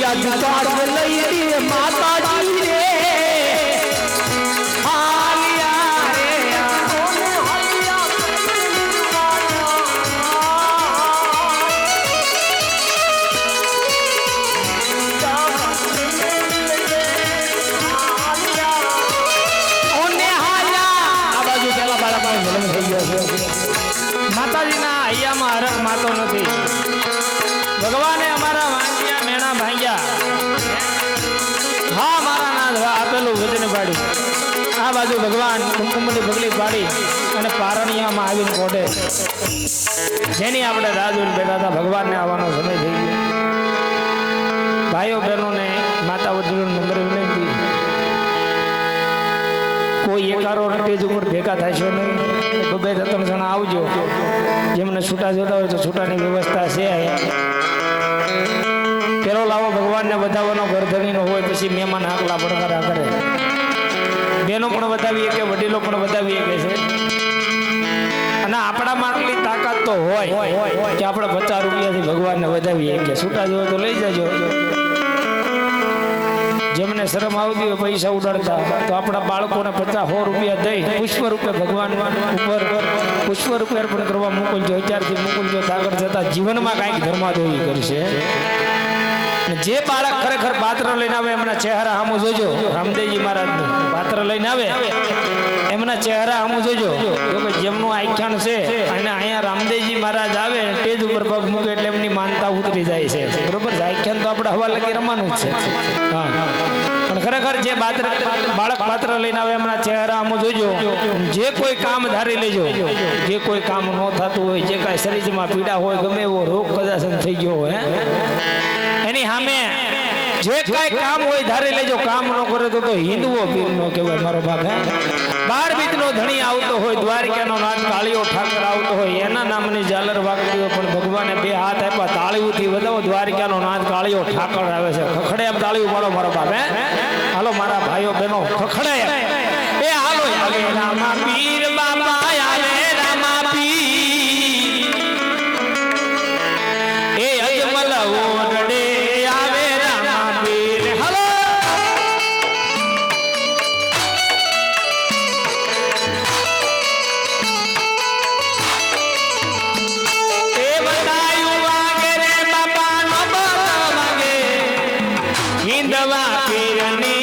ભૈયા જુતાસ લઈ રે માતાજી રે માતાજીના હૈયામાં હરખ માતો નથી. ભગવાને અમારા વાંજિયા મેણા ભાંગ્યા. હા મારા નાથ આપેલું વચન પાડી આ બાજુ ભગવાન કુમકુમની પગલી પાડી અને પારણિયામાં આવીને કોઢે જેની આપણે રાહ જોઈને બેઠા હતા. ભગવાનને આવવાનો સમય થઈ ગયો. ભાઈઓ બહેનોને માતા વડીલો નંબર વિનંતી, કોઈ એકારો સ્ટેજ ઉપર ભેગા થશો નહીં. બે ત્રણ જણા આવજો. જેમને છૂટા જોતા હોય તો છૂટાની વ્યવસ્થા છે. પેલો લાવો ભગવાનને વધાવવાનો ગરધણીનો હોય, પછી મહેમાન આકલા પડકારા કરે. બેનો પણ વધાવીએ કે વડીલો પણ વધાવીએ કે છે. અને આપણામાં આટલી તાકાત તો હોય કે આપણે 50 રૂપિયાથી ભગવાનને વધાવીએ કે છૂટા જોવે તો લઈ જજો. જેમને શરમ આવતી હોય પૈસા ઉડાડતા તો આપણા બાળકોને 50-100 રૂપિયા દઈ પુષ્પ રૂપે ભગવાન ઉપર પુષ્પ રૂપે અર્પણ કરવા મોકલજો. અત્યારથી મોકલજો. આગળ જતા જીવનમાં કાંઈક ધર્માદોરી કરશે. જે બાળક ખરેખર પાત્ર લઈને આવે એમના ચહેરા સામું જોજો. રામદેવજી મહારાજનું પાત્ર લઈને આવે એમના ચહેરા સામું જોજો. જેમનું આખ્યાન છે અને અહીંયા રામદેવજી મહારાજ આવે સ્ટેજ ઉપર પગ મૂકે એટલે એમની માનતા ઉતરી જાય છે. બરોબર છે. આખ્યાન તો આપણે હવા લગી રમવાનું જ છે. હા પણ ખરેખર જે બાળક પાત્ર લઈને આવે એમના ચહેરા આમ જોજો. જે કોઈ કામ ધારી લેજો. જે કોઈ કામ ન થતું હોય, જે કાંઈ શરીરમાં પીડા હોય, ગમે એવો રોગ કદાચ થઈ ગયો હોય, એની સામે જે કાંઈ કામ હોય ધારી લેજો. કામ ન કરે તો હિન્દુઓ પીર નો કહેવાય મારો બાપ. 12 બીજનો ધણી આવતો હોય, દ્વારિકાનો નાથ કાળિયો ઠાકર આવતો હોય, એના નામની ઝાલર વાગતી હોય, પણ ભગવાને 2 હાથ આપ્યા. તાળીઓથી વધાવો. દ્વારિકાનો નાથ કાળિયો ઠાકર આવે છે. ખખડે એમ તાળીઓ પાડો મારો બાપ. હાલો મારા ભાઈઓ બહેનો ખખડે એ હાલો. આવે રામા પીર બાબા, આવે રામા પીર એ અજમલ ઓરડે આવે રામા પીર. હાલો એ બતાયું વાગે રે બાબા નો વાગે હિંદવા પીરની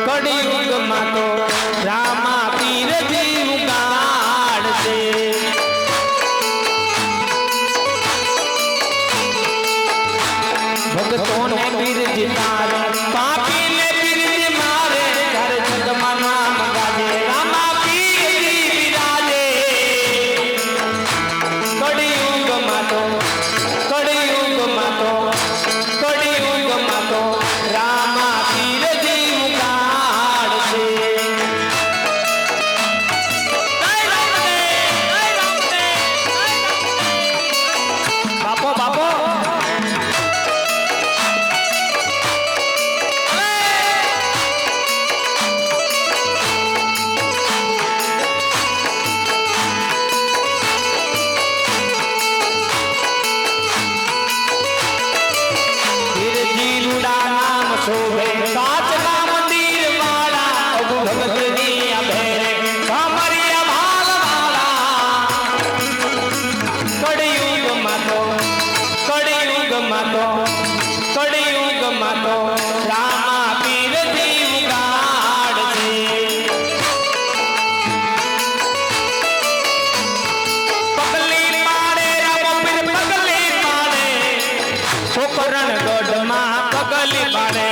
કડિયુગમાં તો રામા પીર જીવ કાઢશે. ભક્તોને પીર જીતારે, પાપીને પીર જી મારે. ઘર જગમાં નામ ગાજે રામા પીર જી બિરાજે. કડિયુગમાં તો રામા પીર જીવ કાઢશે. બાપો બાપો શોભે કાચના મંદિર વાળા, ભગતની અભેરે કામરિયા ભાલ વાળા. કડિયુગમાં તો રામા પીર જીવ કાઢશે. પગલી પાડે રામો પીર પગલી પાડે, છોકરણ ગઢમાં પગલી પાડે.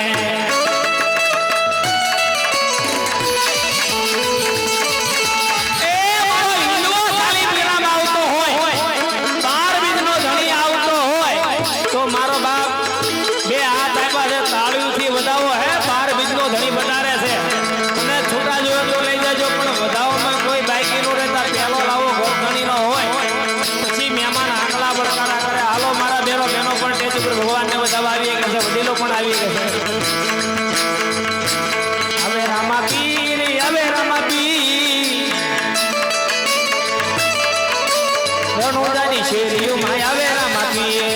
એ મારો હિન્દુઓ થાળી પીરામાં આવતો હોય, 12 બીજનો ધણી રણુદાની શેરીઓ માયા વેરા માપીએ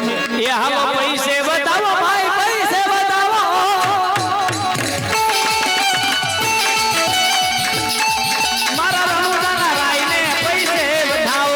पैसे बताओ भाई पैसे बताओ मारा रणुदाना राय ने पैसे बताओ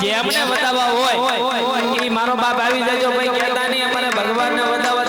જેમને બતાવવા હોય એ મારો બાપ આવી જજો ભાઈ કહેતા નહીં અમારે ભગવાનને બતાવવા